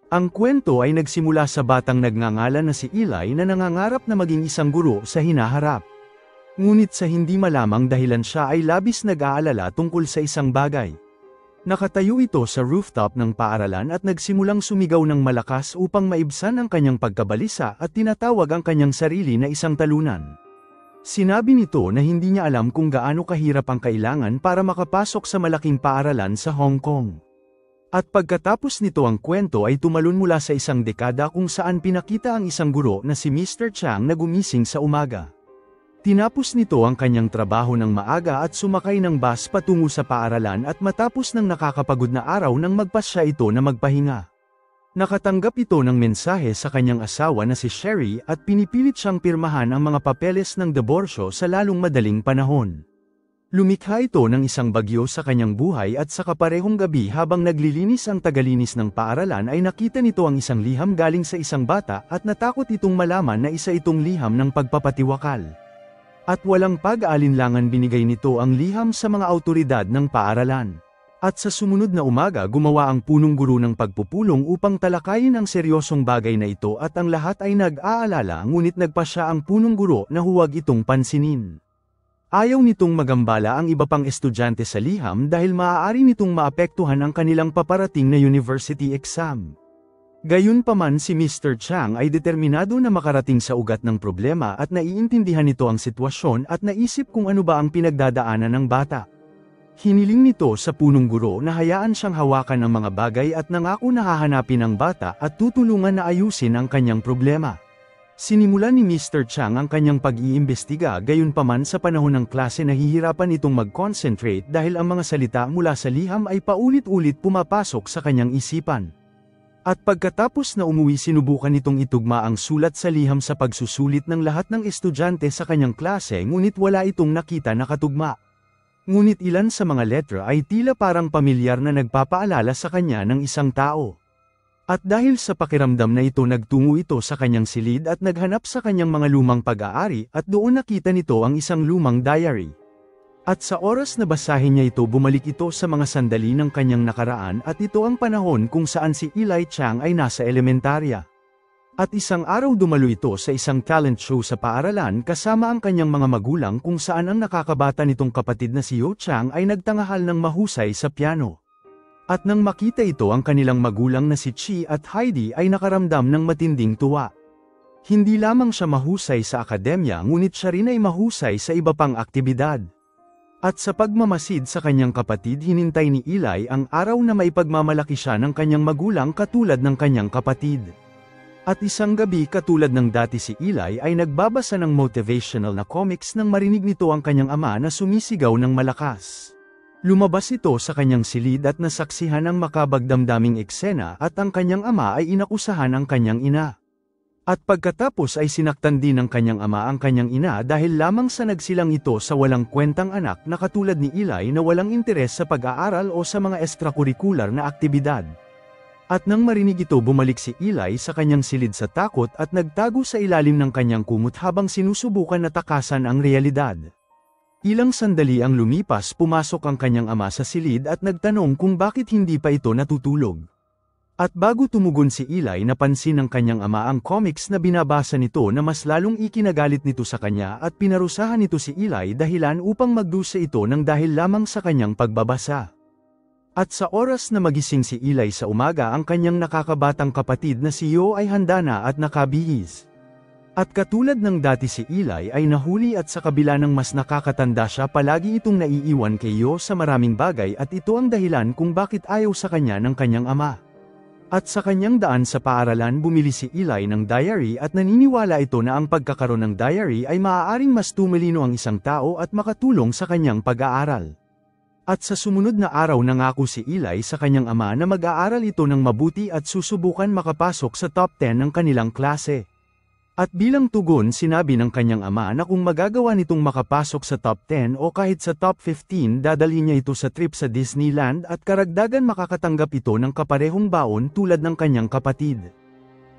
Ang kwento ay nagsimula sa batang nagngangalan na si Eli na nangangarap na maging isang guro sa hinaharap. Ngunit sa hindi malamang dahilan siya ay labis nag-aalala tungkol sa isang bagay. Nakatayo ito sa rooftop ng paaralan at nagsimulang sumigaw ng malakas upang maibsan ang kanyang pagkabalisa at tinatawag ang kanyang sarili na isang talunan. Sinabi nito na hindi niya alam kung gaano kahirap ang kailangan para makapasok sa malaking paaralan sa Hong Kong. At pagkatapos nito ang kwento ay tumalon mula sa isang dekada kung saan pinakita ang isang guro na si Mr. Chang na gumising sa umaga. Tinapos nito ang kanyang trabaho ng maaga at sumakay ng bus patungo sa paaralan at matapos ng nakakapagod na araw nang magpasya ito na magpahinga. Nakatanggap ito ng mensahe sa kanyang asawa na si Sherry at pinipilit siyang pirmahan ang mga papeles ng diborsyo sa lalong madaling panahon. Lumikha ito ng isang bagyo sa kanyang buhay at sa kaparehong gabi habang naglilinis ang tagalinis ng paaralan ay nakita nito ang isang liham galing sa isang bata at natakot itong malaman na isa itong liham ng pagpapatiwakal. At walang pag-aalinlangan binigay nito ang liham sa mga awtoridad ng paaralan. At sa sumunod na umaga gumawa ang punong guro ng pagpupulong upang talakayin ang seryosong bagay na ito at ang lahat ay nag-aalala ngunit nagpasya ang punong guro na huwag itong pansinin. Ayaw nitong magambala ang iba pang estudyante sa liham dahil maaari nitong maapektuhan ang kanilang paparating na university exam. Gayunpaman si Mr. Chang ay determinado na makarating sa ugat ng problema at naiintindihan nito ang sitwasyon at naisip kung ano ba ang pinagdadaanan ng bata. Hiniling nito sa punong guro na hayaan siyang hawakan ang mga bagay at nangako na hahanapin ang bata at tutulungan na ayusin ang kanyang problema. Sinimulan ni Mr. Chang ang kanyang pag-iimbestiga gayunpaman sa panahon ng klase nahihirapan itong mag-concentrate dahil ang mga salita mula sa liham ay paulit-ulit pumapasok sa kanyang isipan. At pagkatapos na umuwi sinubukan nitong itugma ang sulat sa liham sa pagsusulit ng lahat ng estudyante sa kanyang klase ngunit wala itong nakita na katugma. Ngunit ilan sa mga letra ay tila parang pamilyar na nagpapaalala sa kanya ng isang tao. At dahil sa pakiramdam na ito nagtungo ito sa kanyang silid at naghanap sa kanyang mga lumang pag-aari at doon nakita nito ang isang lumang diary. At sa oras na basahin niya ito bumalik ito sa mga sandali ng kanyang nakaraan at ito ang panahon kung saan si Eli Chang ay nasa elementarya. At isang araw dumalo ito sa isang talent show sa paaralan kasama ang kanyang mga magulang kung saan ang nakakabata nitong kapatid na si Yo Chang ay nagtangahal ng mahusay sa piano. At nang makita ito ang kanilang magulang na si Chi at Heidi ay nakaramdam ng matinding tuwa. Hindi lamang siya mahusay sa akademya ngunit siya rin ay mahusay sa iba pang aktibidad. At sa pagmamasid sa kanyang kapatid hinintay ni Eli ang araw na maipagmamalaki siya ng kanyang magulang katulad ng kanyang kapatid. At isang gabi katulad ng dati si Eli ay nagbabasa ng motivational na comics nang marinig nito ang kanyang ama na sumisigaw ng malakas. Lumabas ito sa kanyang silid at nasaksihan ang makabagdamdaming eksena at ang kanyang ama ay inakusahan ang kanyang ina. At pagkatapos ay sinaktan din ng kanyang ama ang kanyang ina dahil lamang sa nagsilang ito sa walang kwentang anak na katulad ni Eli na walang interes sa pag-aaral o sa mga extracurricular na aktibidad. At nang marinig ito bumalik si Eli sa kanyang silid sa takot at nagtago sa ilalim ng kanyang kumot habang sinusubukan na takasan ang realidad. Ilang sandali ang lumipas pumasok ang kanyang ama sa silid at nagtanong kung bakit hindi pa ito natutulog. At bago tumugon si Eli napansin ng kanyang ama ang comics na binabasa nito na mas lalong ikinagalit nito sa kanya at pinarusahan nito si Eli dahilan upang magdusa ito ng dahil lamang sa kanyang pagbabasa. At sa oras na magising si Eli sa umaga ang kanyang nakakabatang kapatid na si Yo ay handa na at nakabihis. At katulad ng dati si Eli ay nahuli at sa kabila ng mas nakakatanda siya palagi itong naiiwan kay Yo sa maraming bagay at ito ang dahilan kung bakit ayaw sa kanya ng kanyang ama. At sa kanyang daan sa paaralan bumili si Eli ng diary at naniniwala ito na ang pagkakaroon ng diary ay maaaring mas tumalino ang isang tao at makatulong sa kanyang pag-aaral. At sa sumunod na araw nangako si Eli sa kanyang ama na mag-aaral ito ng mabuti at susubukan makapasok sa top 10 ng kanilang klase. At bilang tugon sinabi ng kanyang ama na kung magagawa nitong makapasok sa top 10 o kahit sa top 15 dadalhin niya ito sa trip sa Disneyland at karagdagan makakatanggap ito ng kaparehong baon tulad ng kanyang kapatid.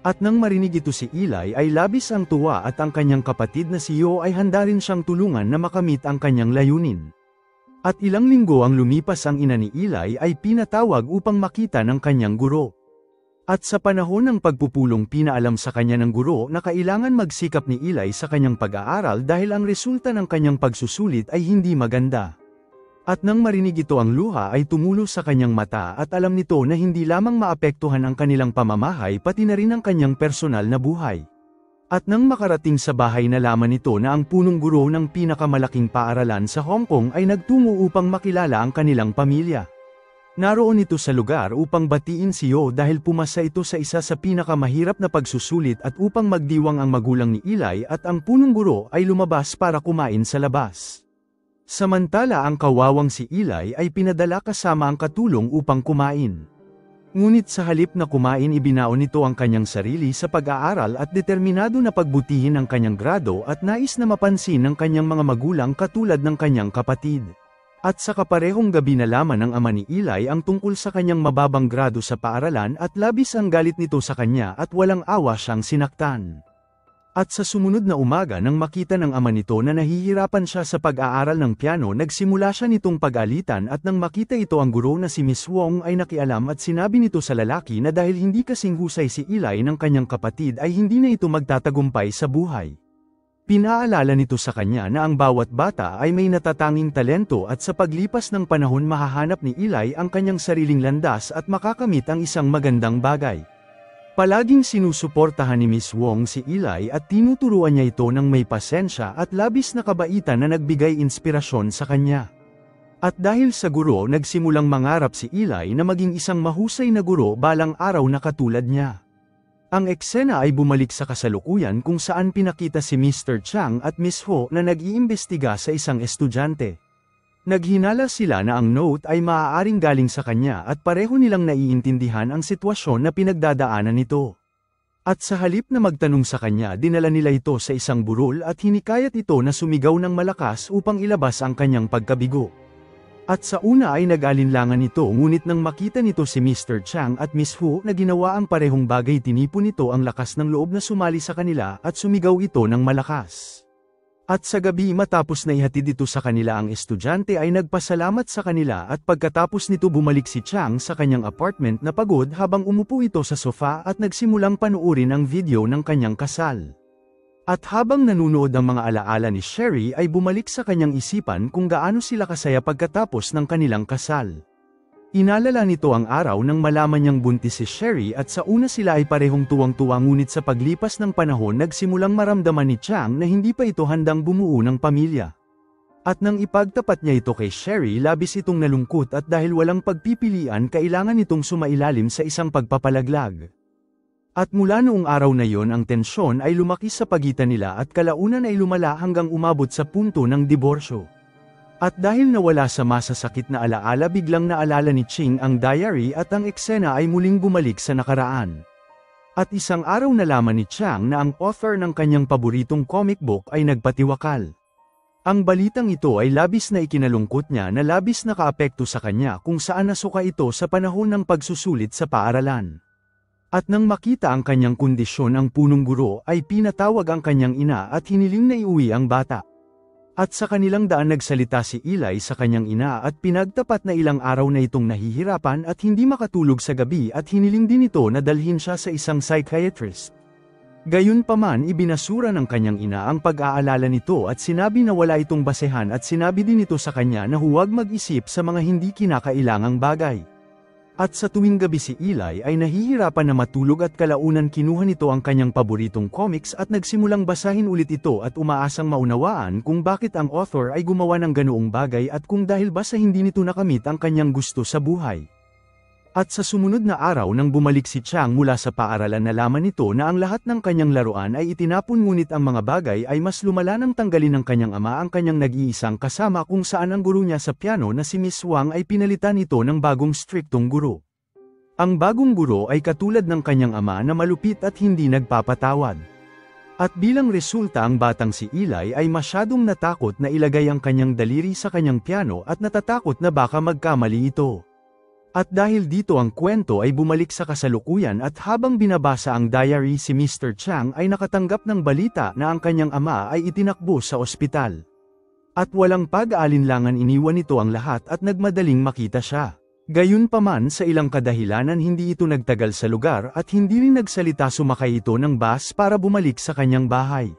At nang marinig ito si Eli ay labis ang tuwa at ang kanyang kapatid na si Yo ay handa rin siyang tulungan na makamit ang kanyang layunin. At ilang linggo ang lumipas ang ina ni Eli ay pinatawag upang makita ng kanyang guro. At sa panahon ng pagpupulong pinaalam sa kanya ng guro na kailangan magsikap ni Eli sa kanyang pag-aaral dahil ang resulta ng kanyang pagsusulit ay hindi maganda. At nang marinig ito ang luha ay tumulo sa kanyang mata at alam nito na hindi lamang maapektuhan ang kanilang pamamahay pati na rin ang kanyang personal na buhay. At nang makarating sa bahay nalaman nito na ang punong guro ng pinakamalaking paaralan sa Hong Kong ay nagtungo upang makilala ang kanilang pamilya. Naroon ito sa lugar upang batiin si Yo dahil pumasa ito sa isa sa pinakamahirap na pagsusulit at upang magdiwang ang magulang ni Eli at ang punong guro ay lumabas para kumain sa labas. Samantala ang kawawang si Eli ay pinadala kasama ang katulong upang kumain. Ngunit sa halip na kumain ibinaon nito ang kanyang sarili sa pag-aaral at determinado na pagbutihin ang kanyang grado at nais na mapansin ng kanyang mga magulang katulad ng kanyang kapatid. At sa kaparehong gabi nalaman ng ama ni Eli ang tungkol sa kanyang mababang grado sa paaralan at labis ang galit nito sa kanya at walang awa siyang sinaktan. At sa sumunod na umaga nang makita ng ama nito na nahihirapan siya sa pag-aaral ng piano nagsimula siya nitong pag-alitan at nang makita ito ang guro na si Miss Wong ay nakialam at sinabi nito sa lalaki na dahil hindi kasing husay si Eli ng kanyang kapatid ay hindi na ito magtatagumpay sa buhay. Pinaalala nito sa kanya na ang bawat bata ay may natatanging talento at sa paglipas ng panahon mahahanap ni Eli ang kanyang sariling landas at makakamit ang isang magandang bagay. Palaging sinusuportahan ni Miss Wong si Eli at tinuturuan niya ito ng may pasensya at labis na kabaitan na nagbigay inspirasyon sa kanya. At dahil sa guro nagsimulang mangarap si Eli na maging isang mahusay na guro balang araw na katulad niya. Ang eksena ay bumalik sa kasalukuyan kung saan pinakita si Mr. Chang at Miss Ho na nag-iimbestiga sa isang estudyante. Naghinala sila na ang note ay maaaring galing sa kanya at pareho nilang naiintindihan ang sitwasyon na pinagdadaanan nito. At sa halip na magtanong sa kanya dinala nila ito sa isang burol at hinikayat ito na sumigaw ng malakas upang ilabas ang kanyang pagkabigo. At sa una ay nag-alinlangan ito ngunit nang makita nito si Mr. Chang at Miss Hu na ginawa ang parehong bagay tinipon nito ang lakas ng loob na sumali sa kanila at sumigaw ito ng malakas. At sa gabi matapos na ihatid ito sa kanila ang estudyante ay nagpasalamat sa kanila at pagkatapos nito bumalik si Chang sa kanyang apartment na pagod habang umupo ito sa sofa at nagsimulang panuurin ang video ng kanyang kasal. At habang nanunood ang mga alaala ni Sherry ay bumalik sa kanyang isipan kung gaano sila kasaya pagkatapos ng kanilang kasal. Inalala nito ang araw nang malaman niyang buntis si Sherry at sa una sila ay parehong tuwang-tuwa ngunit sa paglipas ng panahon nagsimulang maramdaman ni Chang na hindi pa ito handang bumuo ng pamilya. At nang ipagtapat niya ito kay Sherry labis itong nalungkot at dahil walang pagpipilian kailangan itong sumailalim sa isang pagpapalaglag. At mula noong araw na yon ang tensyon ay lumaki sa pagitan nila at kalaunan ay lumala hanggang umabot sa punto ng diborsyo. At dahil nawala sa masasakit na alaala biglang naalala ni Ching ang diary at ang eksena ay muling bumalik sa nakaraan. At isang araw nalaman ni Chang na ang author ng kanyang paboritong comic book ay nagpatiwakal. Ang balitang ito ay labis na ikinalungkot niya na labis na kaapekto sa kanya kung saan nasuka ito sa panahon ng pagsusulit sa paaralan. At nang makita ang kanyang kondisyon ang punong guro ay pinatawag ang kanyang ina at hiniling na iuwi ang bata. At sa kanilang daan nagsalita si Eli sa kanyang ina at pinagtapat na ilang araw na itong nahihirapan at hindi makatulog sa gabi at hiniling din ito na dalhin siya sa isang psychiatrist. Gayunpaman ibinasura ng kanyang ina ang pag-aalala nito at sinabi na wala itong basehan at sinabi din ito sa kanya na huwag mag-isip sa mga hindi kinakailangang bagay. At sa tuwing gabi si Eli ay nahihirapan na matulog at kalaunan kinuha nito ang kanyang paboritong comics at nagsimulang basahin ulit ito at umaasang maunawaan kung bakit ang author ay gumawa ng ganoong bagay at kung dahil ba sa hindi nito nakamit ang kanyang gusto sa buhay. At sa sumunod na araw nang bumalik si Chang mula sa paaralan nalaman nito na ang lahat ng kanyang laruan ay itinapon ngunit ang mga bagay ay mas lumala nang tanggalin ng kanyang ama ang kanyang nag-iisang kasama kung saan ang guro niya sa piano na si Miss Wang ay pinalitan nito ng bagong striktong guro. Ang bagong guro ay katulad ng kanyang ama na malupit at hindi nagpapatawad. At bilang resulta ang batang si Eli ay masyadong natakot na ilagay ang kanyang daliri sa kanyang piano at natatakot na baka magkamali ito. At dahil dito ang kwento ay bumalik sa kasalukuyan at habang binabasa ang diary si Mr. Chang ay nakatanggap ng balita na ang kanyang ama ay itinakbo sa ospital. At walang pag-aalinlangan iniwan nito ang lahat at nagmadaling makita siya. Gayunpaman sa ilang kadahilanan hindi ito nagtagal sa lugar at hindi rin nagsalita sumakay ito ng bus para bumalik sa kanyang bahay.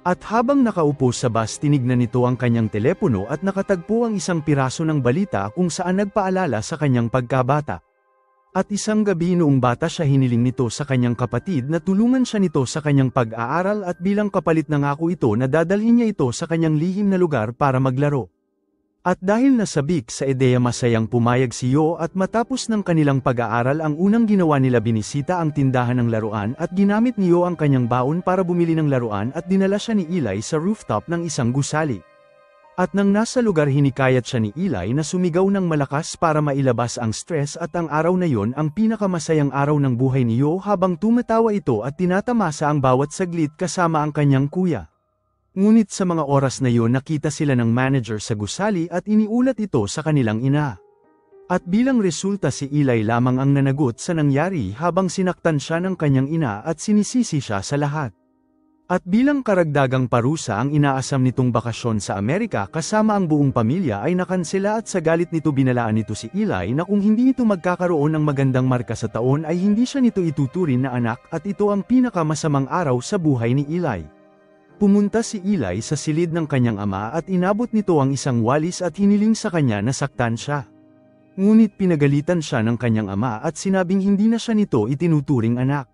At habang nakaupo sa bus tinignan nito ang kanyang telepono at nakatagpo ang isang piraso ng balita kung saan nagpaalala sa kanyang pagkabata. At isang gabi noong bata siya hiniling nito sa kanyang kapatid na tulungan siya nito sa kanyang pag-aaral at bilang kapalit nangako ito na dadalhin niya ito sa kanyang lihim na lugar para maglaro. At dahil nasabik sa ideya masayang pumayag si Yo at matapos ng kanilang pag-aaral ang unang ginawa nila binisita ang tindahan ng laruan at ginamit ni Yo ang kanyang baon para bumili ng laruan at dinala siya ni Eli sa rooftop ng isang gusali. At nang nasa lugar hinikayat siya ni Eli na sumigaw ng malakas para mailabas ang stress at ang araw na yon ang pinakamasayang araw ng buhay ni Yo habang tumatawa ito at tinatamasa ang bawat saglit kasama ang kanyang kuya. Ngunit sa mga oras na yon nakita sila ng manager sa gusali at iniulat ito sa kanilang ina. At bilang resulta si Eli lamang ang nanagot sa nangyari habang sinaktan siya ng kanyang ina at sinisisi siya sa lahat. At bilang karagdagang parusa ang inaasam nitong bakasyon sa Amerika kasama ang buong pamilya ay nakansela at sa galit nito binalaan nito si Eli na kung hindi ito magkakaroon ng magandang marka sa taon ay hindi siya nito ituturin na anak at ito ang pinakamasamang araw sa buhay ni Eli. Pumunta si Eli sa silid ng kanyang ama at inabot nito ang isang walis at hiniling sa kanya na saktan siya. Ngunit pinagalitan siya ng kanyang ama at sinabing hindi na siya nito itinuturing anak.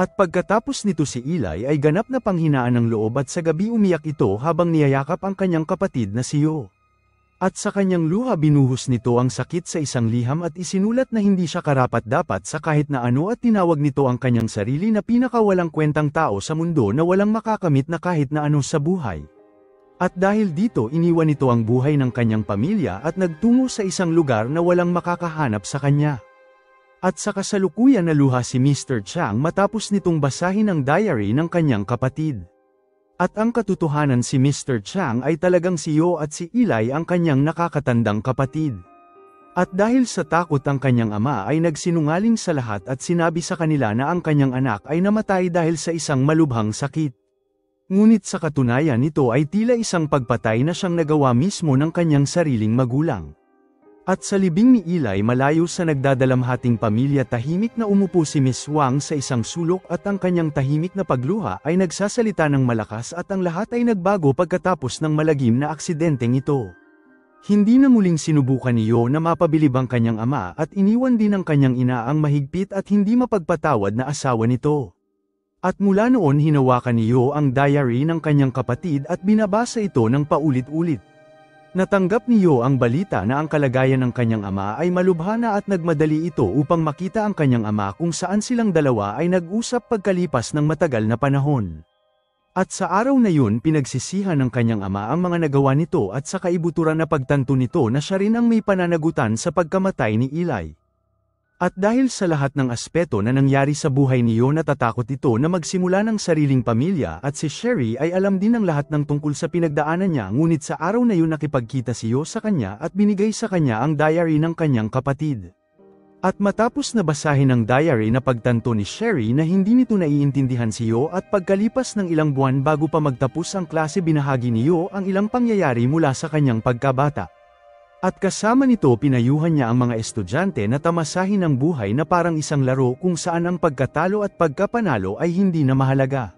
At pagkatapos nito si Eli ay ganap na panghinaan ng loob at sa gabi umiyak ito habang niyayakap ang kanyang kapatid na si Yo. At sa kanyang luha binuhos nito ang sakit sa isang liham at isinulat na hindi siya karapat-dapat sa kahit na ano at tinawag nito ang kanyang sarili na pinakawalang kwentang tao sa mundo na walang makakamit na kahit na ano sa buhay. At dahil dito iniwan nito ang buhay ng kanyang pamilya at nagtungo sa isang lugar na walang makakahanap sa kanya. At sa kasalukuyan naluha si Mr. Chang matapos nitong basahin ang diary ng kanyang kapatid. At ang katotohanan si Mr. Chang ay talagang si Yo at si Eli ang kanyang nakakatandang kapatid. At dahil sa takot ang kanyang ama ay nagsinungaling sa lahat at sinabi sa kanila na ang kanyang anak ay namatay dahil sa isang malubhang sakit. Ngunit sa katunayan ito ay tila isang pagpatay na siyang nagawa mismo ng kanyang sariling magulang. At sa libing ni Eli malayo sa nagdadalamhating pamilya tahimik na umupo si Miss Wang sa isang sulok at ang kanyang tahimik na pagluha ay nagsasalita ng malakas at ang lahat ay nagbago pagkatapos ng malagim na aksidenteng ito. Hindi na muling sinubukan ni Yo na mapabilib ang kanyang ama at iniwan din ng kanyang ina ang mahigpit at hindi mapagpatawad na asawa nito. At mula noon hinawakan ni Yo ang diary ng kanyang kapatid at binabasa ito ng paulit-ulit. Natanggap ni Yo ang balita na ang kalagayan ng kanyang ama ay malubha na at nagmadali ito upang makita ang kanyang ama kung saan silang dalawa ay nag-usap pagkalipas ng matagal na panahon. At sa araw na yun pinagsisihan ng kanyang ama ang mga nagawa nito at sa kaibuturan na pagtanto nito na siya rin ang may pananagutan sa pagkamatay ni Eli. At dahil sa lahat ng aspeto na nangyari sa buhay ni Yo natatakot ito na magsimula ng sariling pamilya at si Sherry ay alam din ang lahat ng tungkol sa pinagdaanan niya ngunit sa araw na yun nakipagkita si Yo sa kanya at binigay sa kanya ang diary ng kanyang kapatid. At matapos na basahin ang diary na pagtanto ni Sherry na hindi nito naiintindihan si Yo at pagkalipas ng ilang buwan bago pa magtapos ang klase binahagi ni Yo ang ilang pangyayari mula sa kanyang pagkabata. At kasama nito pinayuhan niya ang mga estudyante na tamasahin ang buhay na parang isang laro kung saan ang pagkatalo at pagkapanalo ay hindi na mahalaga.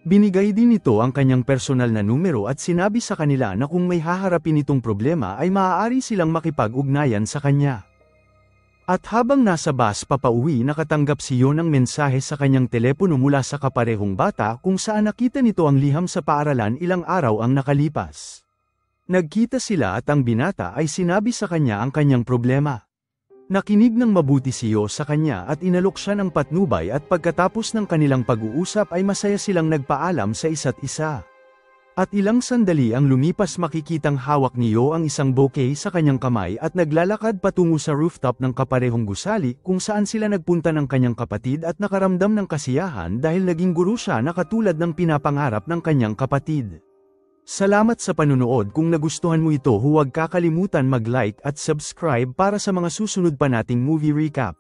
Binigay din nito ang kanyang personal na numero at sinabi sa kanila na kung may haharapin itong problema ay maaari silang makipag-ugnayan sa kanya. At habang nasa bus papauwi nakatanggap si Yo ng mensahe sa kanyang telepono mula sa kaparehong bata kung saan nakita nito ang liham sa paaralan ilang araw ang nakalipas. Nagkita sila at ang binata ay sinabi sa kanya ang kanyang problema. Nakinig ng mabuti si Yo sa kanya at inalok siya ng patnubay at pagkatapos ng kanilang pag-uusap ay masaya silang nagpaalam sa isa't isa. At ilang sandali ang lumipas makikitang hawak ni Yo ang isang bouquet sa kanyang kamay at naglalakad patungo sa rooftop ng kaparehong gusali kung saan sila nagpunta ng kanyang kapatid at nakaramdam ng kasiyahan dahil naging guro siya na katulad ng pinapangarap ng kanyang kapatid. Salamat sa panunood. Kung nagustuhan mo ito huwag kakalimutan mag-like at subscribe para sa mga susunod pa nating movie recap.